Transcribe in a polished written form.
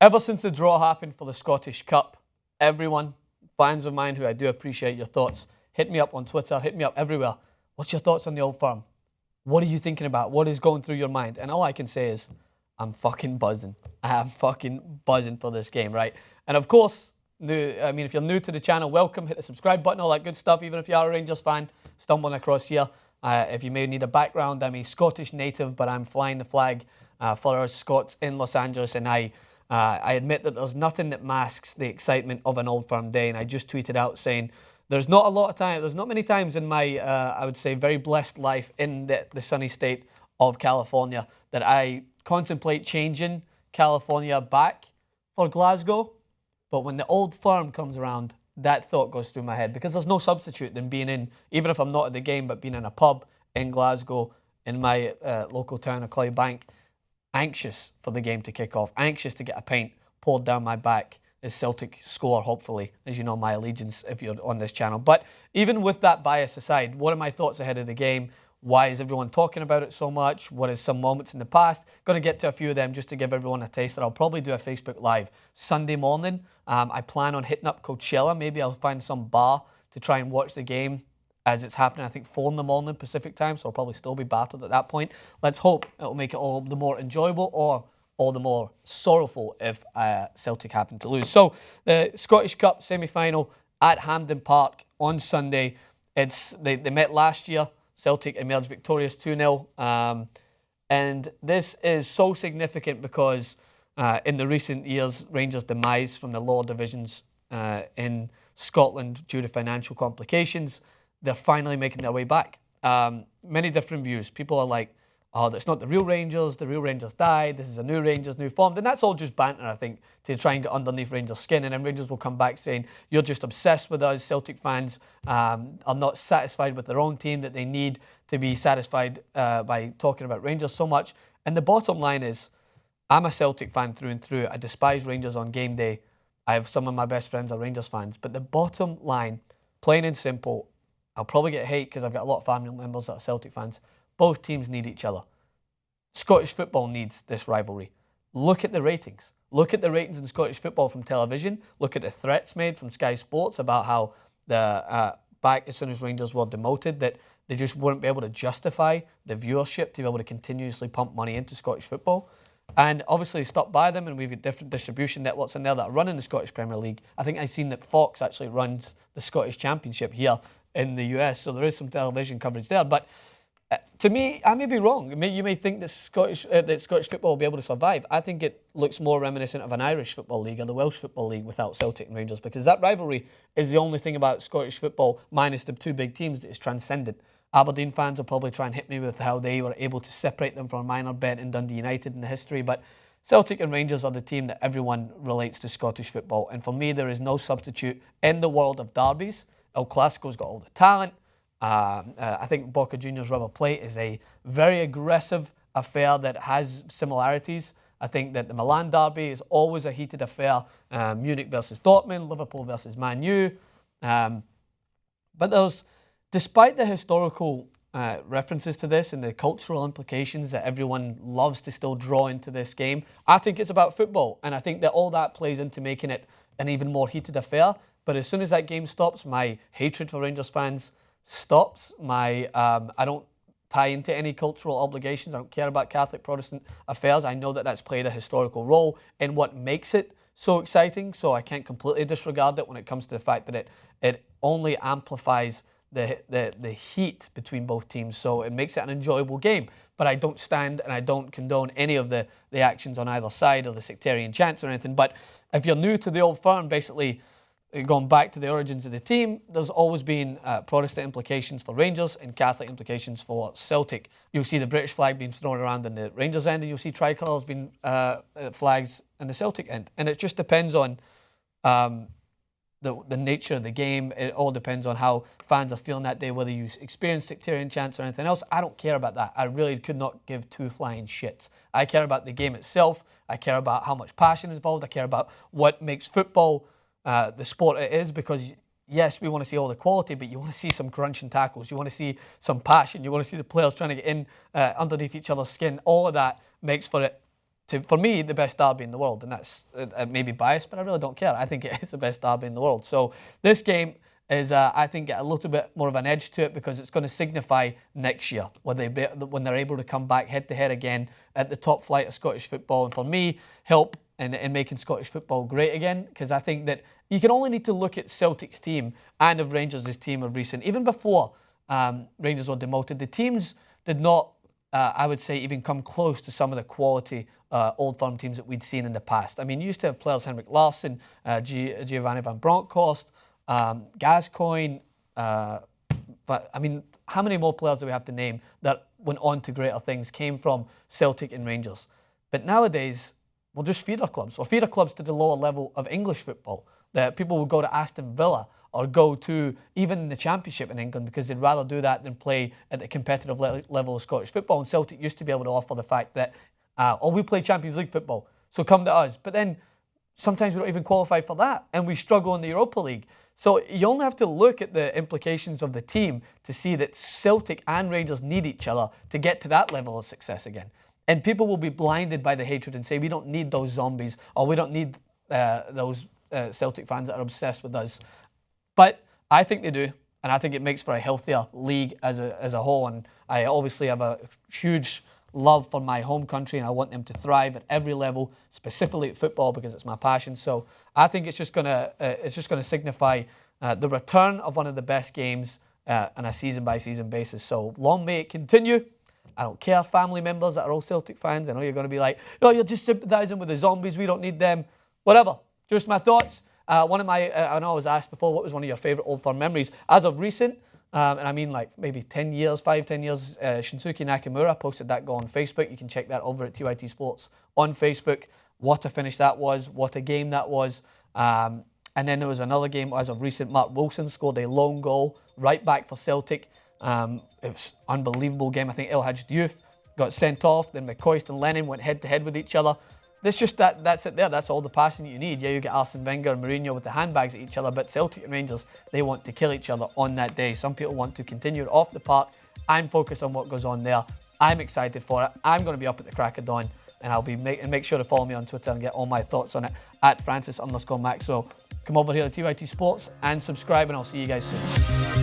Ever since the draw happened for the Scottish Cup, everyone, fans of mine who I do appreciate your thoughts, hit me up on Twitter, hit me up everywhere. What's your thoughts on the Old Firm? What are you thinking about? What is going through your mind? And all I can say is, I'm fucking buzzing. I am fucking buzzing for this game, right? And of course, if you're new to the channel, welcome. Hit the subscribe button, all that good stuff. Even if you are a Rangers fan, stumbling across here. If you may need a background, I'm a Scottish native, but I'm flying the flag for our Scots in Los Angeles, and I admit that there's nothing that masks the excitement of an Old Firm day. And I just tweeted out saying, there's not many times in my, I would say, very blessed life in the sunny state of California that I contemplate changing California back for Glasgow. But when the Old Firm comes around, that thought goes through my head, because there's no substitute than being in, even if I'm not at the game, but being in a pub in Glasgow, in my local town of Clydebank, anxious for the game to kick off, anxious to get a pint poured down my back as Celtic score, hopefully. As you know, my allegiance if you're on this channel. But even with that bias aside, what are my thoughts ahead of the game? Why is everyone talking about it so much? What is some moments in the past? Going to get to a few of them just to give everyone a taste. I'll probably do a Facebook Live Sunday morning. I plan on hitting up Coachella. Maybe I'll find some bar to try and watch the game as it's happening. I think 4 in the morning Pacific time, so I'll probably still be battered at that point. Let's hope it'll make it all the more enjoyable, or all the more sorrowful if Celtic happen to lose. So the Scottish Cup semi-final at Hampden Park on Sunday. They met last year. Celtic emerged victorious 2-0. And this is so significant because in the recent years, Rangers' demise from the lower divisions in Scotland due to financial complications, they're finally making their way back. Many different views. People are like, oh, that's not the real Rangers died, this is a new Rangers, new form. And that's all just banter, I think, to try and get underneath Rangers' skin. And then Rangers will come back saying, you're just obsessed with us. Celtic fans are not satisfied with their own team, that they need to be satisfied by talking about Rangers so much. And the bottom line is, I'm a Celtic fan through and through. I despise Rangers on game day. I have some of my best friends are Rangers fans. But the bottom line, plain and simple, I'll probably get hate because I've got a lot of family members that are Celtic fans. Both teams need each other. Scottish football needs this rivalry. Look at the ratings. Look at the ratings in Scottish football from television. Look at the threats made from Sky Sports about how back as soon as Rangers were demoted, that they just wouldn't be able to justify the viewership to be able to continuously pump money into Scottish football. And obviously stopped by them, and we've got different distribution networks in there that are running the Scottish Premier League. I think I've seen that Fox actually runs the Scottish Championship here in the US, so there is some television coverage there. But to me, I may be wrong. You may think that Scottish football will be able to survive. I think it looks more reminiscent of an Irish football league or the Welsh football league without Celtic and Rangers, because that rivalry is the only thing about Scottish football, minus the two big teams, that is transcendent. Aberdeen fans will probably try and hit me with how they were able to separate them from a minor bet in Dundee United in the history, but Celtic and Rangers are the team that everyone relates to Scottish football. And for me, there is no substitute in the world of derbies. El Clasico's got all the talent. I think Boca Juniors River Plate is a very aggressive affair that has similarities. I think that the Milan derby is always a heated affair. Munich versus Dortmund, Liverpool versus Man U. But despite the historical references to this and the cultural implications that everyone loves to still draw into this game, I think it's about football. And I think that all that plays into making it an even more heated affair. But as soon as that game stops, my hatred for Rangers fans stops. I don't tie into any cultural obligations. I don't care about Catholic Protestant affairs. I know that that's played a historical role in what makes it so exciting, so I can't completely disregard it when it comes to the fact that it only amplifies the heat between both teams, so it makes it an enjoyable game. But I don't stand and I don't condone any of the actions on either side or the sectarian chants or anything. But if you're new to the Old Firm, basically, going back to the origins of the team, there's always been Protestant implications for Rangers and Catholic implications for Celtic. You'll see the British flag being thrown around in the Rangers end, and you'll see tricolours being flags in the Celtic end. And it just depends on the nature of the game. It all depends on how fans are feeling that day, whether you experience sectarian chants or anything else. I don't care about that. I really could not give two flying shits. I care about the game itself. I care about how much passion is involved. I care about what makes football the sport it is, because yes, we want to see all the quality, but you want to see some crunching tackles. You want to see some passion. You want to see the players trying to get in underneath each other's skin. All of that makes for it for me, the best derby in the world. And that's maybe biased, but I really don't care. I think it is the best derby in the world. So this game is, I think, get a little bit more of an edge to it because it's going to signify next year when they're able to come back head-to-head again at the top flight of Scottish football. And for me, help in making Scottish football great again, because I think that you can only need to look at Celtic's team and of Rangers' team of recent. Even before Rangers were demoted, the teams did not, I would say, even come close to some of the quality Old Firm teams that we'd seen in the past. I mean, you used to have players Henrik Larsson, Giovanni van Bronckhorst, Gascoigne, but I mean, how many more players do we have to name that went on to greater things, came from Celtic and Rangers? But nowadays, we'll just feeder clubs. We'll feeder clubs to the lower level of English football. That people will go to Aston Villa or go to even the Championship in England because they'd rather do that than play at the competitive level of Scottish football. And Celtic used to be able to offer the fact that, we play Champions League football, so come to us. But then sometimes we don't even qualify for that, and we struggle in the Europa League. So you only have to look at the implications of the team to see that Celtic and Rangers need each other to get to that level of success again. And people will be blinded by the hatred and say, we don't need those zombies, or we don't need those Celtic fans that are obsessed with us. But I think they do, and I think it makes for a healthier league as a whole. And I obviously have a huge love for my home country, and I want them to thrive at every level, specifically at football because it's my passion. So I think it's just gonna signify the return of one of the best games on a season-by-season basis. So long may it continue. I don't care, family members that are all Celtic fans. I know you're going to be like, oh, you're just sympathising with the zombies. We don't need them. Whatever. Just my thoughts. I know I was asked before, what was one of your favourite Old Firm memories? As of recent, and I mean like maybe 10 years, 10 years, Shinsuke Nakamura posted that goal on Facebook. You can check that over at TYT Sports on Facebook. What a finish that was. What a game that was. And then there was another game as of recent. Mark Wilson scored a lone goal right back for Celtic. It was an unbelievable game. I think El Hadj Diouf got sent off. Then McCoist and Lennon went head-to-head with each other. That's it there. That's all the passing you need. Yeah, you get Arsene Wenger and Mourinho with the handbags at each other, but Celtic and Rangers, they want to kill each other on that day. Some people want to continue it off the park. I'm focused on what goes on there. I'm excited for it. I'm going to be up at the crack of dawn, and I'll be make sure to follow me on Twitter and get all my thoughts on it at Francis_Max. So come over here to TYT Sports and subscribe, and I'll see you guys soon.